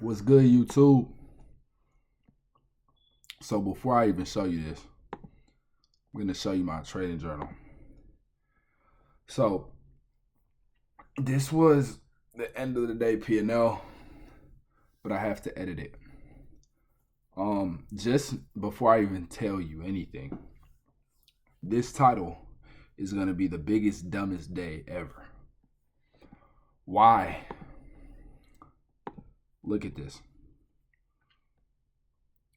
What's good, YouTube? So before I even show you this, I'm going to show you my trading journal. So this was the end of the day P&L, but I have to edit it. Just before I even tell you anything, this title is going to be the biggest, dumbest day ever. Why? Look at this.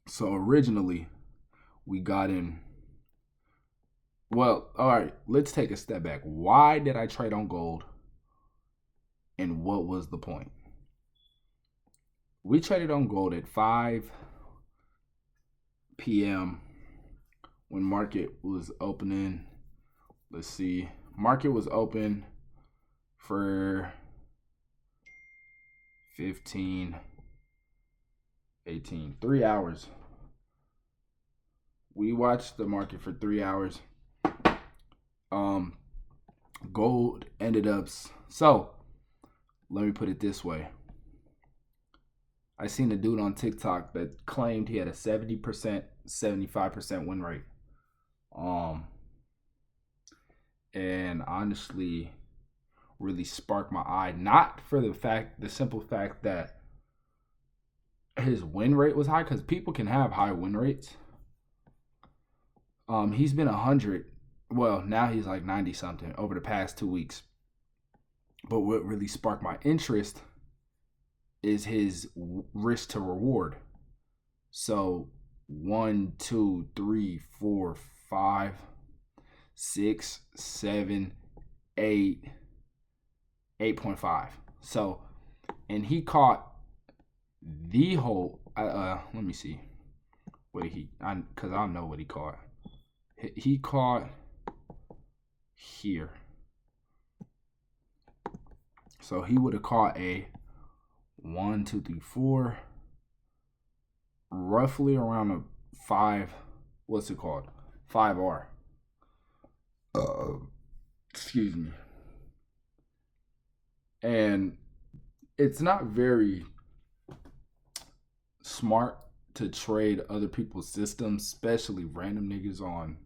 So originally, we got in. Well, all right, let's take a step back. Why did I trade on gold? And what was the point? We traded on gold at 5 p.m. when market was opening. Let's see. Market was open for 15, 18, 3 hours. We watched the market for 3 hours. Gold ended up, so let me put it this way. I seen a dude on TikTok that claimed he had a 70%, 75% win rate. And honestly really sparked my eye, not for the simple fact that his win rate was high, because people can have high win rates. He's been 100. Well, now he's like 90 something over the past 2 weeks. But what really sparked my interest is his risk to reward. So 1, 2, 3, 4, 5, 6, 7, 8, 8.5. So, and he caught the whole. Let me see. What did he? Because I don't know what he caught. He caught here. So he would have caught a 1, 2, 3, 4, roughly around a 5. What's it called? 5R. Excuse me. And it's not very smart to trade other people's systems, especially random niggas on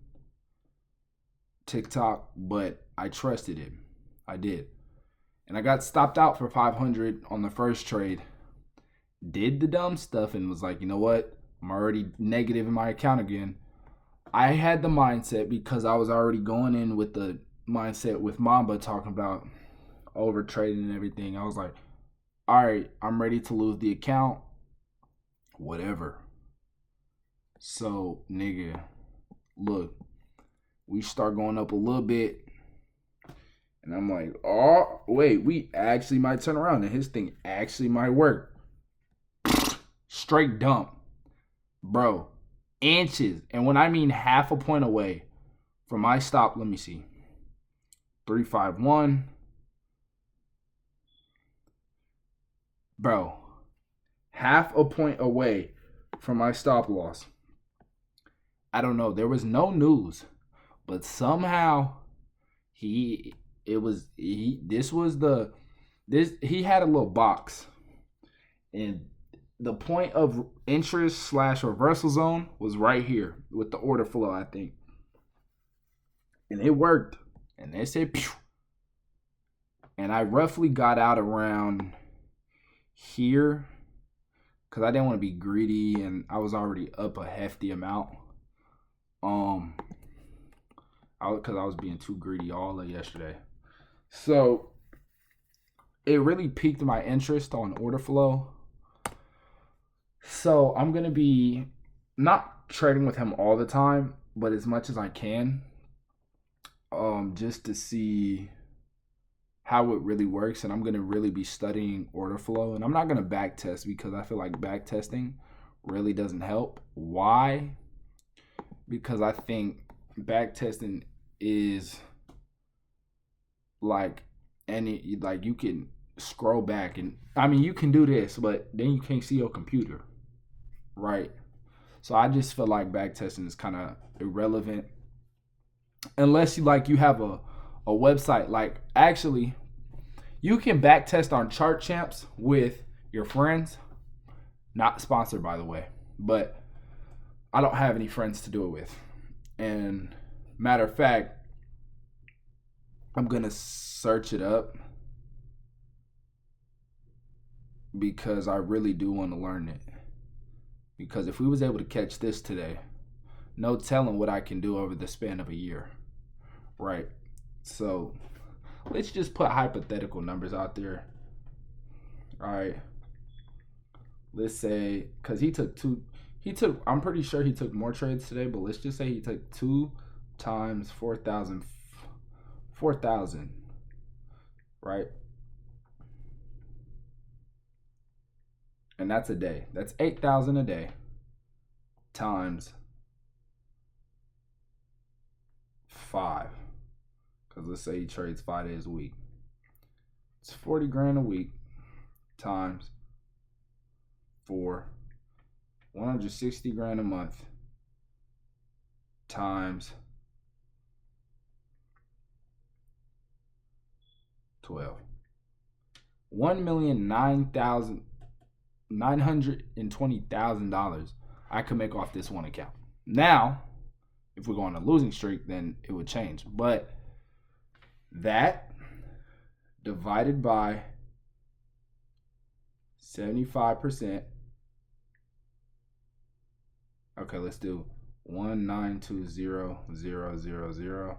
TikTok, but I trusted him. I did. And I got stopped out for 500 on the first trade. Did the dumb stuff and was like, you know what? I'm already negative in my account again. I had the mindset, because I was already going in with the mindset with Mamba talking about over trading and everything. I was like, all right, I'm ready to lose the account. Whatever. So, nigga, look, we start going up a little bit. And I'm like, oh, wait, we actually might turn around. And his thing actually might work. Straight dump. Bro, inches. And when I mean half a point away from my stop, let me see. 351. Bro, half a point away from my stop loss. I don't know. There was no news, but somehow he had a little box, and the point of interest / reversal zone was right here with the order flow, I think. And it worked. And they said, pew. And I roughly got out around here because I didn't want to be greedy, and I was already up a hefty amount. Because I was being too greedy all of yesterday. So it really piqued my interest on order flow. So I'm going to be not trading with him all the time, but as much as I can, just to see how it really works. And I'm going to really be studying order flow. And I'm not going to back test, because I feel like back testing really doesn't help. Why? Because I think back testing is like you can scroll back, and I mean, you can do this, but then you can't see your computer, right? So I just feel like back testing is kind of irrelevant unless you have a website. Like, actually, you can back test on Chart Champs with your friends, Not sponsored, by the way, but I don't have any friends to do it with. And matter of fact, I'm going to search it up because I really do want to learn it. Because if we was able to catch this today, no telling what I can do over the span of a year, right? So let's just put hypothetical numbers out there. All right. Let's say, because I'm pretty sure he took more trades today, but let's just say he took 2 times 4,000, right? And that's a day. That's 8,000 a day times 5. Because let's say he trades 5 days a week. It's 40 grand a week times 4, 160 grand a month times 12. $1,920,000 I could make off this one account. Now, if we go on a losing streak, then it would change. But that divided by 75%. Okay, let's do 1,920,000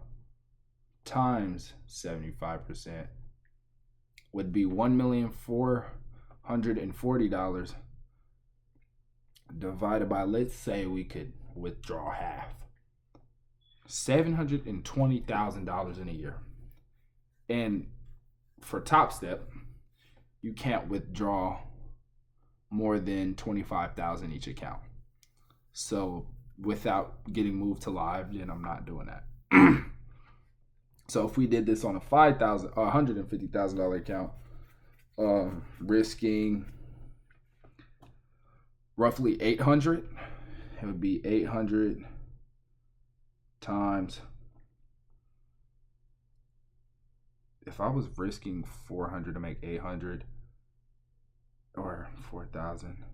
times 75% would be $1,440 divided by, let's say we could withdraw half. $720,000 in a year. And for Top Step, you can't withdraw more than $25,000 each account. So without getting moved to live, then I'm not doing that. So if we did this on a $150,000 account, risking roughly 800, it would be 800 times. If I was risking 400 to make 800 or 4,000,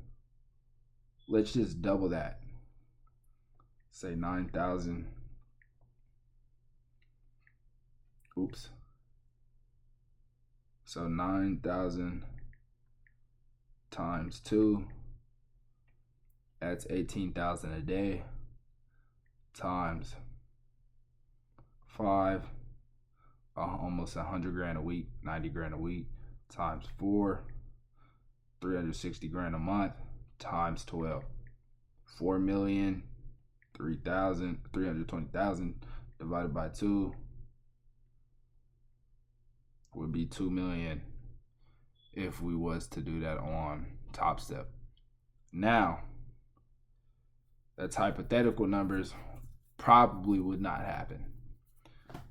let's just double that. Say 9,000. Oops. So 9,000 times 2, that's 18,000 a day, times 5, almost 100 grand a week, 90 grand a week, times 4, 360 grand a month, times 12. 4,320,000 divided by 2 would be 2 million if we was to do that on Top Step. Now, that's hypothetical numbers, probably would not happen.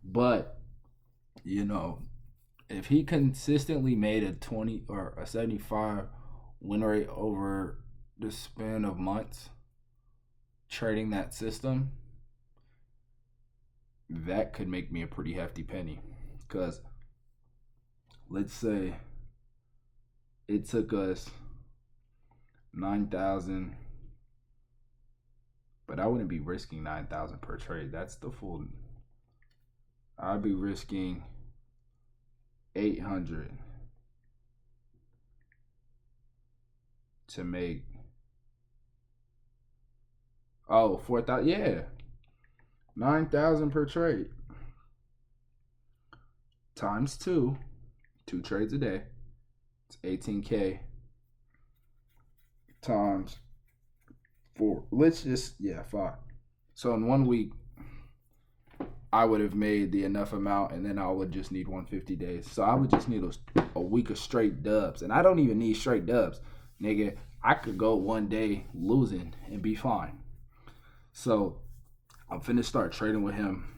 But, you know, if he consistently made a 20 or a 75 win rate over the span of months trading that system, that could make me a pretty hefty penny. Because let's say it took us 9,000, but I wouldn't be risking 9,000 per trade. That's the full. I'd be risking 800 to make 4,000. Yeah, 9,000 per trade times 2 trades a day. It's 18K times 4. Let's just 5. So in 1 week, I would have made the enough amount, and then I would just need 150 days. So I would just need a week of straight dubs, and I don't even need straight dubs, nigga. I could go 1 day losing and be fine. So I'm finna start trading with him.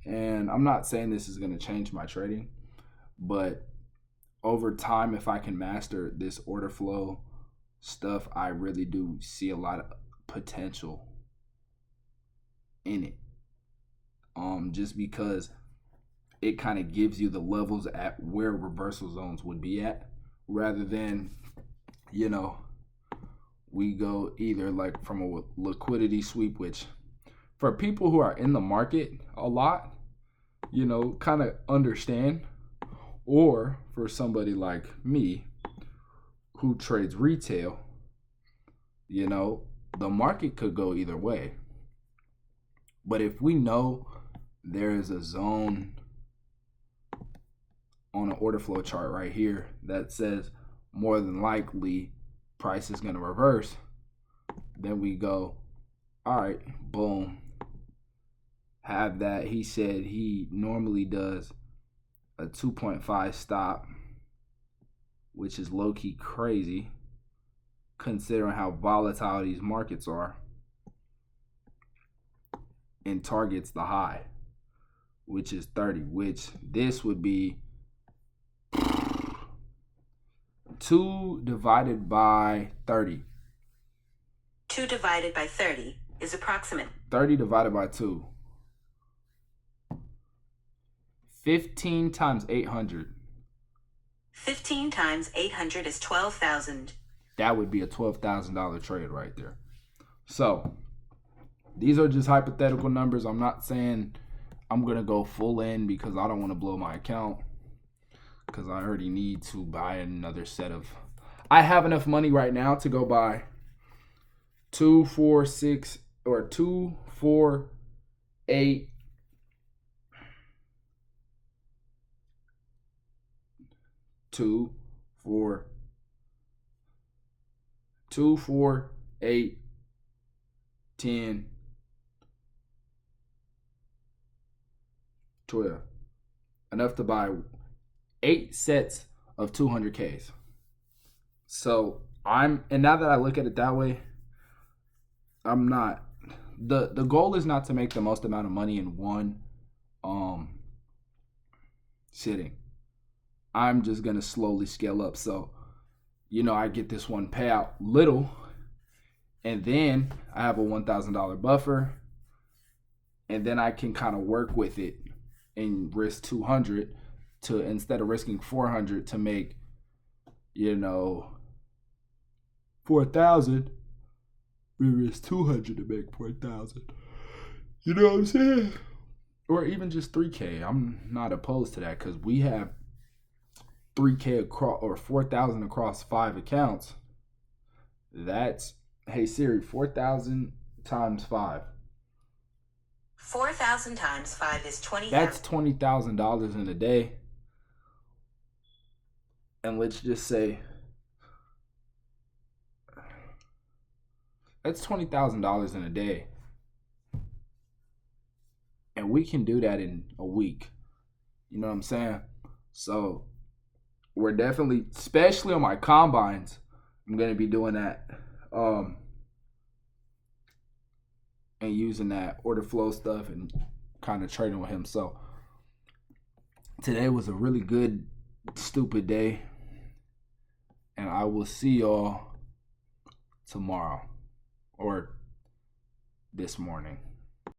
And I'm not saying this is going to change my trading, but over time, if I can master this order flow stuff, I really do see a lot of potential in it. Just because it kind of gives you the levels at where reversal zones would be at, rather than you know, we go either like from a liquidity sweep, which for people who are in the market a lot, you know, kind of understand, or for somebody like me who trades retail, you know, the market could go either way. But if we know there is a zone on an order flow chart right here that says more than likely price is going to reverse, then we go, all right, boom, have that. He said he normally does a 2.5 stop, which is low-key crazy considering how volatile these markets are, and targets the high, which is 30, which this would be 2 divided by 30. 2 divided by 30 is approximate. 30 divided by 2. 15 times 800. 15 times 800 is 12,000. That would be a $12,000 trade right there. So these are just hypothetical numbers. I'm not saying I'm going to go full in because I don't want to blow my account, because I already need to buy another set of... I have enough money right now to go buy 2, 4, 6, or 2, 4, 8, 2, 4, 2, 4, 8, 10, 12. Enough to buy 8 sets of 200Ks. So and now that I look at it that way, I'm not, the goal is not to make the most amount of money in one sitting. I'm just gonna slowly scale up. So, you know, I get this one payout little, and then I have a $1,000 buffer, and then I can kind of work with it and risk 200 to, instead of risking 400 to make, you know, 4,000, we risk 200 to make 4,000. You know what I'm saying? Or even just 3K. I'm not opposed to that, because we have 3K across, or 4,000 across 5 accounts. That's, hey Siri, 4,000 times 5. 4,000 times 5 is 20,000. That's $20,000 in a day. And let's just say that's $20,000 in a day. And we can do that in a week. You know what I'm saying? So we're definitely, especially on my combines, I'm going to be doing that. And using that order flow stuff and kind of trading with him. So today was a really good, stupid day. And I will see y'all tomorrow or this morning.